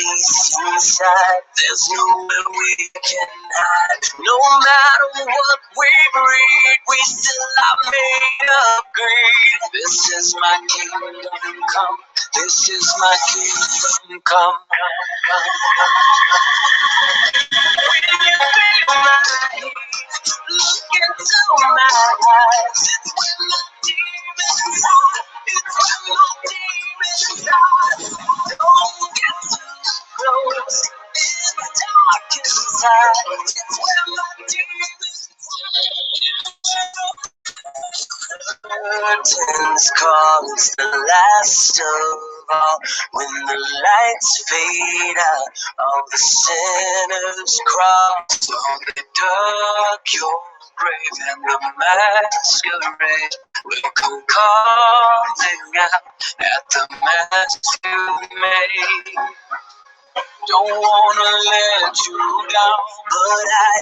peace inside. There's nowhere we can hide. No matter what we breed, we still are made of greed. This is my kingdom come. This is my kingdom come. When you feel my heat, look into my eyes. It's when my demons hide. It's when my demons hide. Don't get too close. In the dark inside. It's when my demons hide. Curtains calls the last of all. When the lights fade out, all the sinners cross. On the dark your grave and the masquerade will come calling out at the mask you made. Don't wanna let you down, but I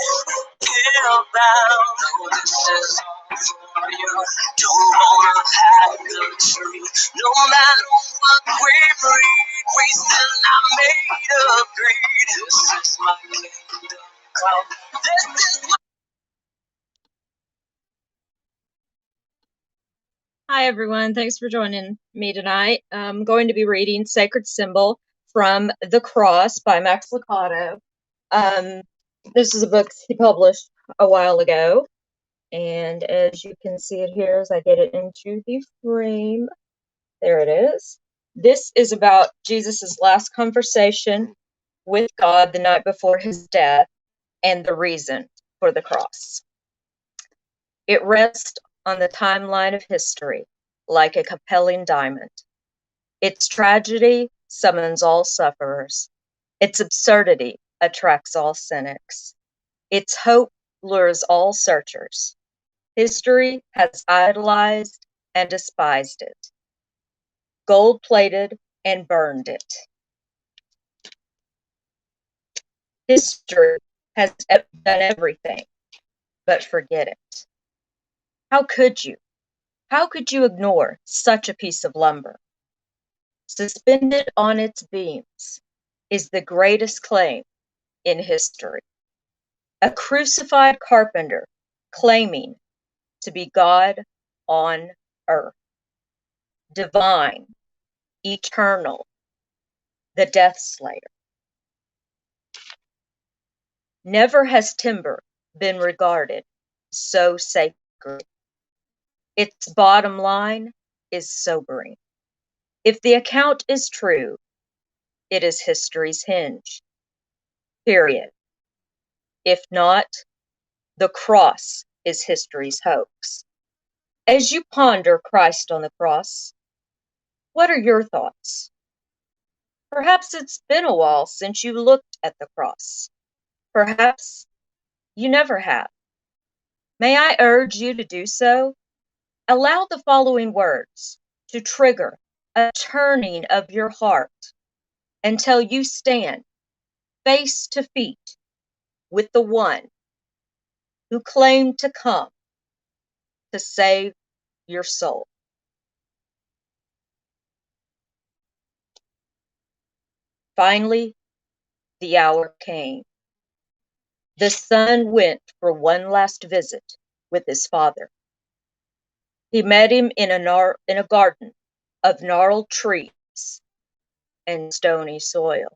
feel bound. No, this is all for you. Don't wanna hide the truth. No matter what we breed, we still are made of greed. This is my kingdom come. This is my Hi, everyone. Thanks for joining me tonight. I'm going to be reading Sacred Symbol from The Cross by Max Lucado. This is a book he published a while ago, and as you can see it here as I get it into the frame, there it is. This is about Jesus's last conversation with God the night before his death and the reason for the cross. It rests on the timeline of history like a compelling diamond. Its tragedy summons all sufferers. Its absurdity attracts all cynics. Its hope lures all searchers. History has idolized and despised it, gold-plated and burned it. History has done everything but forget it. How could you? How could you ignore such a piece of lumber? Suspended on its beams is the greatest claim in history. A crucified carpenter claiming to be God on earth. Divine, eternal, the death slayer. Never has timber been regarded so sacred. Its bottom line is sobering. If the account is true, it is history's hinge. Period. If not, the cross is history's hoax. As you ponder Christ on the cross, what are your thoughts? Perhaps it's been a while since you looked at the cross. Perhaps you never have. May I urge you to do so? Allow the following words to trigger a turning of your heart until you stand face to feet with the one who claimed to come to save your soul. Finally, the hour came. The son went for one last visit with his father. He met him in a garden of gnarled trees and stony soil.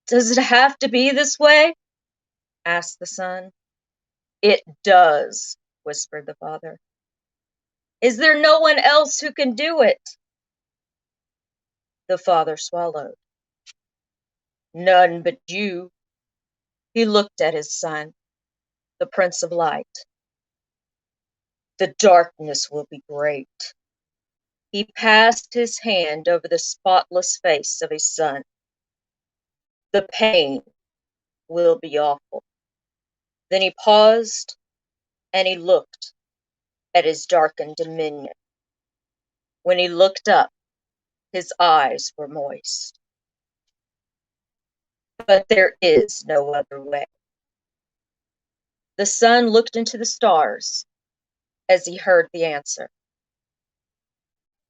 Does it have to be this way? Asked the son. It does, whispered the father. Is there no one else who can do it? The father swallowed. None but you. He looked at his son, the Prince of Light. The darkness will be great. He passed his hand over the spotless face of his son. The pain will be awful. Then he paused and he looked at his darkened dominion. When he looked up, his eyes were moist. But there is no other way. The son looked into the stars as he heard the answer.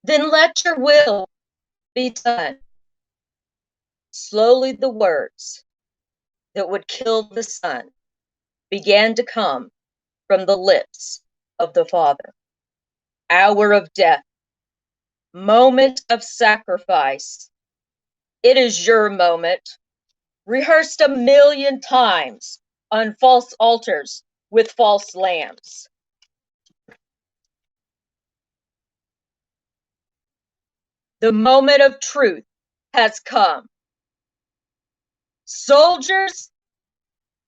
Then let your will be done. Slowly the words that would kill the Son began to come from the lips of the Father. Hour of death, moment of sacrifice. It is your moment, rehearsed 1,000,000 times on false altars with false lambs. The moment of truth has come. Soldiers,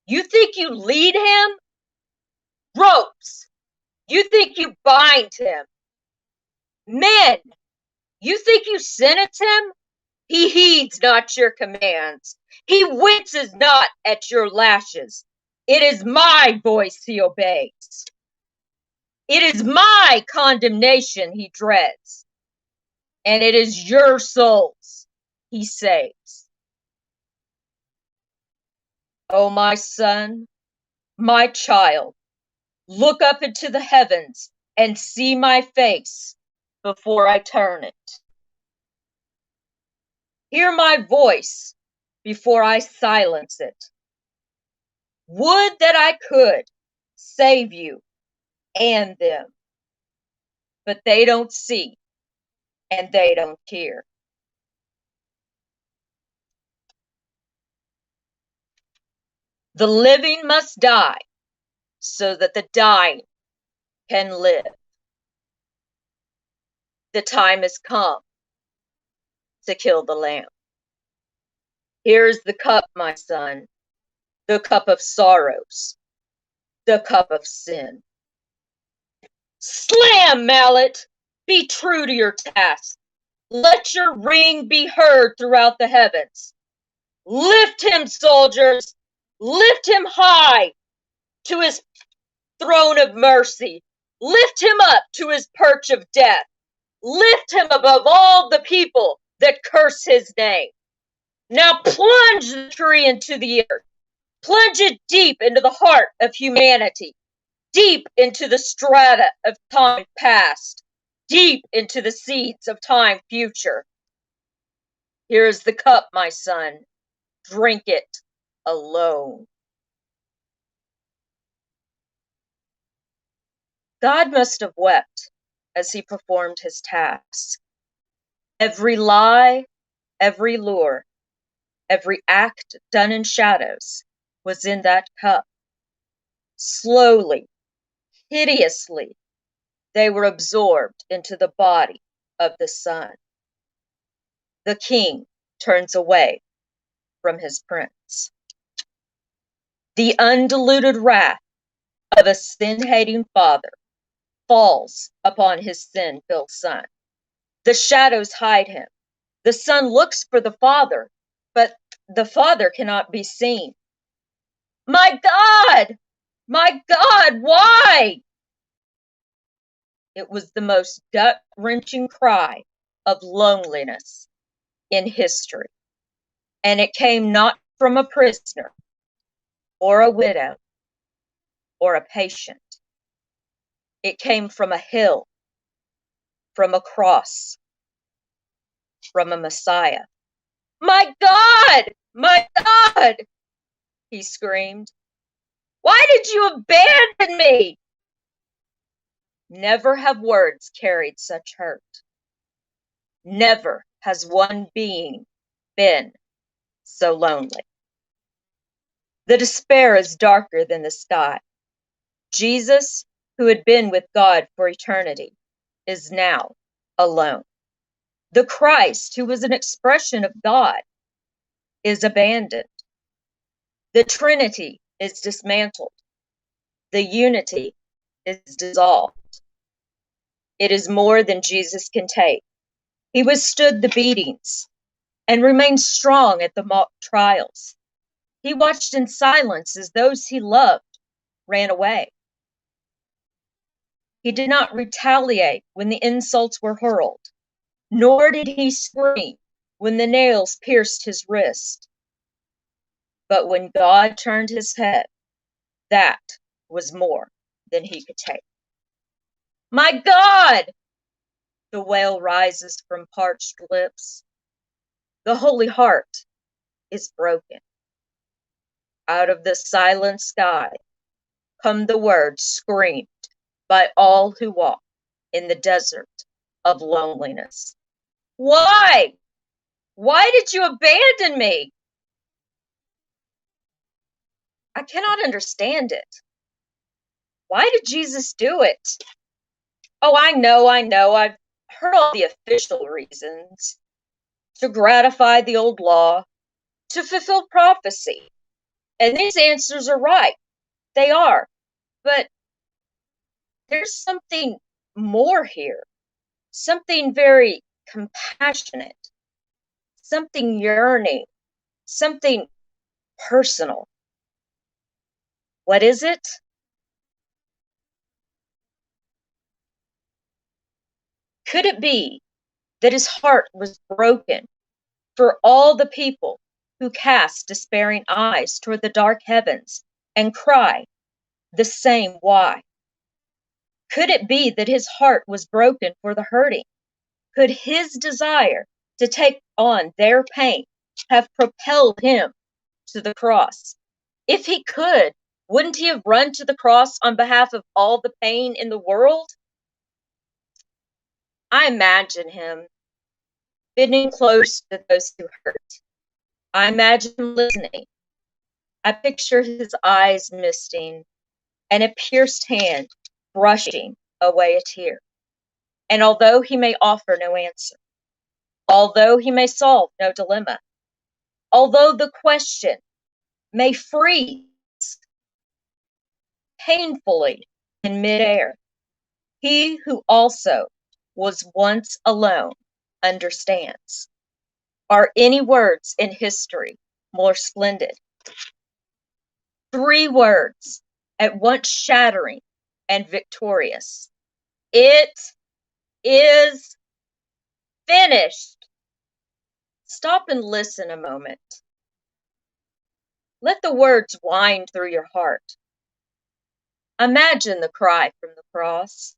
you think you lead him? Ropes, you think you bind him? Men, you think you sentence him? He heeds not your commands. He winces not at your lashes. It is my voice he obeys. It is my condemnation he dreads. And it is your souls he saves. Oh, my son, my child, look up into the heavens and see my face before I turn it. Hear my voice before I silence it. Would that I could save you and them, but they don't see and they don't hear. The living must die so that the dying can live. The time has come to kill the lamb. Here's the cup, my son, the cup of sorrows, the cup of sin. Slam, mallet! Be true to your task. Let your ring be heard throughout the heavens. Lift him, soldiers! Lift him high to his throne of mercy. Lift him up to his perch of death. Lift him above all the people that curse his name. Now plunge the tree into the earth. Plunge it deep into the heart of humanity, deep into the strata of time past, deep into the seeds of time future. Here is the cup, my son. Drink it alone. God must have wept as he performed his task. Every lie, every lure, every act done in shadows was in that cup. Slowly, hideously, they were absorbed into the body of the Son. The king turns away from his prince. The undiluted wrath of a sin-hating father falls upon his sin-filled son. The shadows hide him. The son looks for the father, but the father cannot be seen. My God! My God, why? It was the most gut-wrenching cry of loneliness in history. And it came not from a prisoner or a widow or a patient. It came from a hill, from a cross, from a Messiah. My God! My God! He screamed. Why did you abandon me? Never have words carried such hurt. Never has one being been so lonely. The despair is darker than the sky. Jesus, who had been with God for eternity, is now alone. The Christ, who was an expression of God, is abandoned. The Trinity is dismantled. The unity is dissolved. It is more than Jesus can take. He withstood the beatings and remained strong at the mock trials. He watched in silence as those he loved ran away. He did not retaliate when the insults were hurled, nor did he scream when the nails pierced his wrist. But when God turned his head, that was more than he could take. My God! The wail rises from parched lips. The Holy Heart is broken. Out of the silent sky come the words screamed by all who walk in the desert of loneliness. Why? Why did you abandon me? I cannot understand it. Why did Jesus do it? Oh, I know. I've heard all the official reasons. To gratify the old law, to fulfill prophecy. And these answers are right. They are. But there's something more here. Something very compassionate. Something yearning. Something personal. What is it? Could it be that his heart was broken for all the people who cast despairing eyes toward the dark heavens and cry the same why? Could it be that his heart was broken for the hurting? Could his desire to take on their pain have propelled him to the cross? If he could, wouldn't he have run to the cross on behalf of all the pain in the world? I imagine him bending close to those who hurt. I imagine him listening. I picture his eyes misting and a pierced hand brushing away a tear. And although he may offer no answer, although he may solve no dilemma, although the question may freeze painfully in midair, he who also was once alone understands. Are any words in history more splendid? 3 words, at once shattering and victorious. It is finished. Stop and listen a moment. Let the words wind through your heart. Imagine the cry from the cross.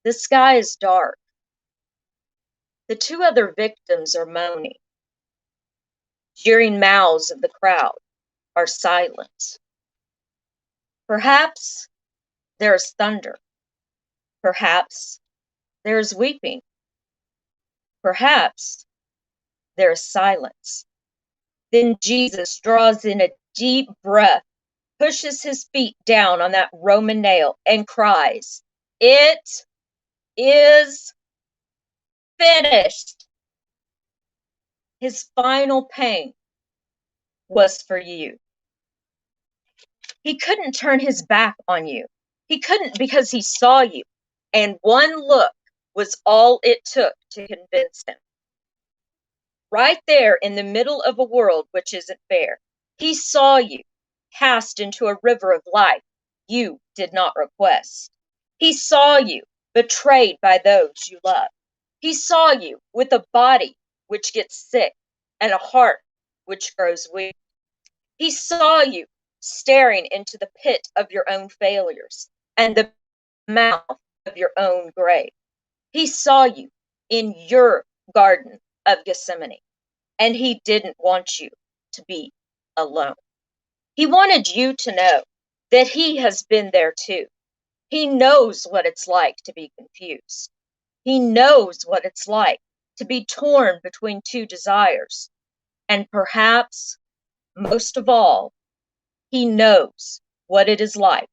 The sky is dark. The 2 other victims are moaning. Jeering mouths of the crowd are silent. Perhaps there is thunder. Perhaps there is weeping. Perhaps there is silence. Then Jesus draws in a deep breath, pushes his feet down on that Roman nail, and cries, "It is finished." His final pain was for you. He couldn't turn his back on you. He couldn't because he saw you, and one look was all it took to convince him. Right there in the middle of a world which isn't fair, he saw you cast into a river of life you did not request. He saw you betrayed by those you love. He saw you with a body which gets sick and a heart which grows weak. He saw you staring into the pit of your own failures and the mouth of your own grave. He saw you in your garden of Gethsemane, and he didn't want you to be alone. He wanted you to know that he has been there too. He knows what it's like to be confused. He knows what it's like to be torn between 2 desires. And perhaps, most of all, he knows what it is like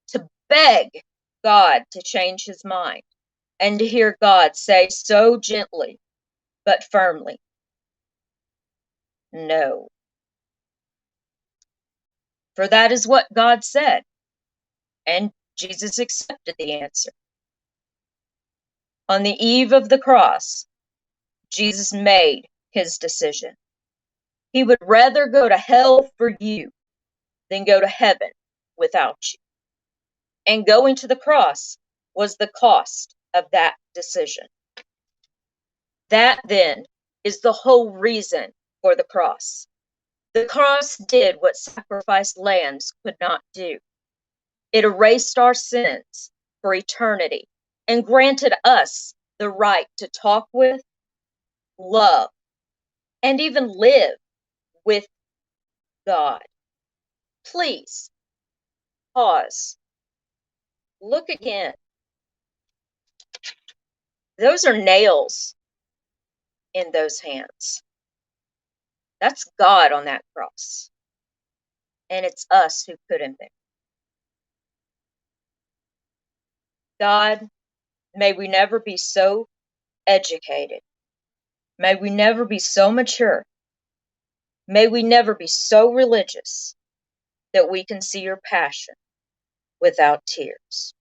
to beg God to change his mind and to hear God say so gently but firmly, "No." For that is what God said, and Jesus accepted the answer. On the eve of the cross, Jesus made his decision. He would rather go to hell for you than go to heaven without you. And going to the cross was the cost of that decision. That, then, is the whole reason for the cross. The cross did what sacrificed lambs could not do. It erased our sins for eternity and granted us the right to talk with, love, and even live with God. Please pause. Look again. Those are nails in those hands. That's God on that cross. And it's us who put him there. God, may we never be so educated. May we never be so mature. May we never be so religious that we can see your passion without tears.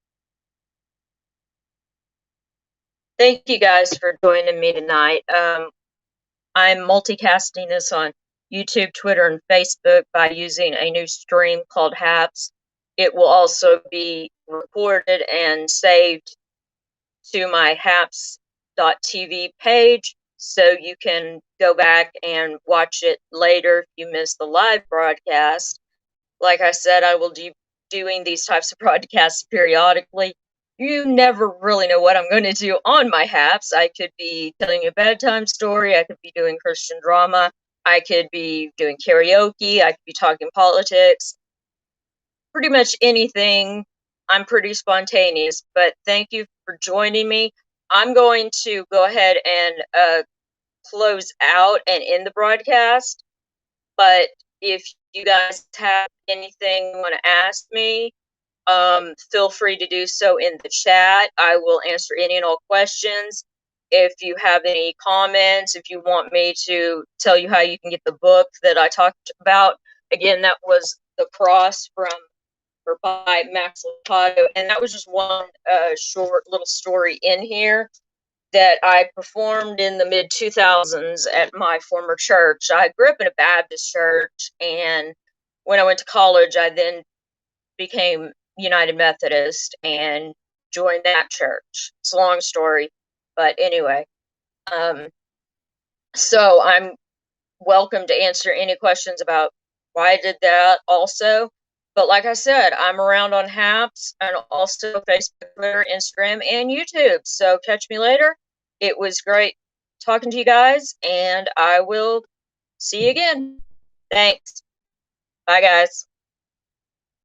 Thank you guys for joining me tonight. I'm multicasting this on YouTube, Twitter, and Facebook by using a new stream called Haps. It will also be recorded and saved to my haps.tv page, so you can go back and watch it later if you missed the live broadcast. Like I said, I will be doing these types of broadcasts periodically. You never really know what I'm going to do on my haps. I could be telling you a bedtime story. I could be doing Christian drama. I could be doing karaoke. I could be talking politics. Pretty much anything. I'm pretty spontaneous, but thank you for joining me. I'm going to go ahead and close out and end the broadcast. But if you guys have anything you want to ask me, feel free to do so in the chat. I will answer any and all questions. If you have any comments, if you want me to tell you how you can get the book that I talked about, again, that was The Cross by Max Lucado, and that was just one short little story in here that I performed in the mid 2000s at my former church. I grew up in a Baptist church, and when I went to college, I then became United Methodist and joined that church. It's a long story, but anyway. So I'm welcome to answer any questions about why I did that also. But like I said, I'm around on Haps and also Facebook, Twitter, Instagram, and YouTube. So catch me later. It was great talking to you guys, and I will see you again. Thanks. Bye, guys.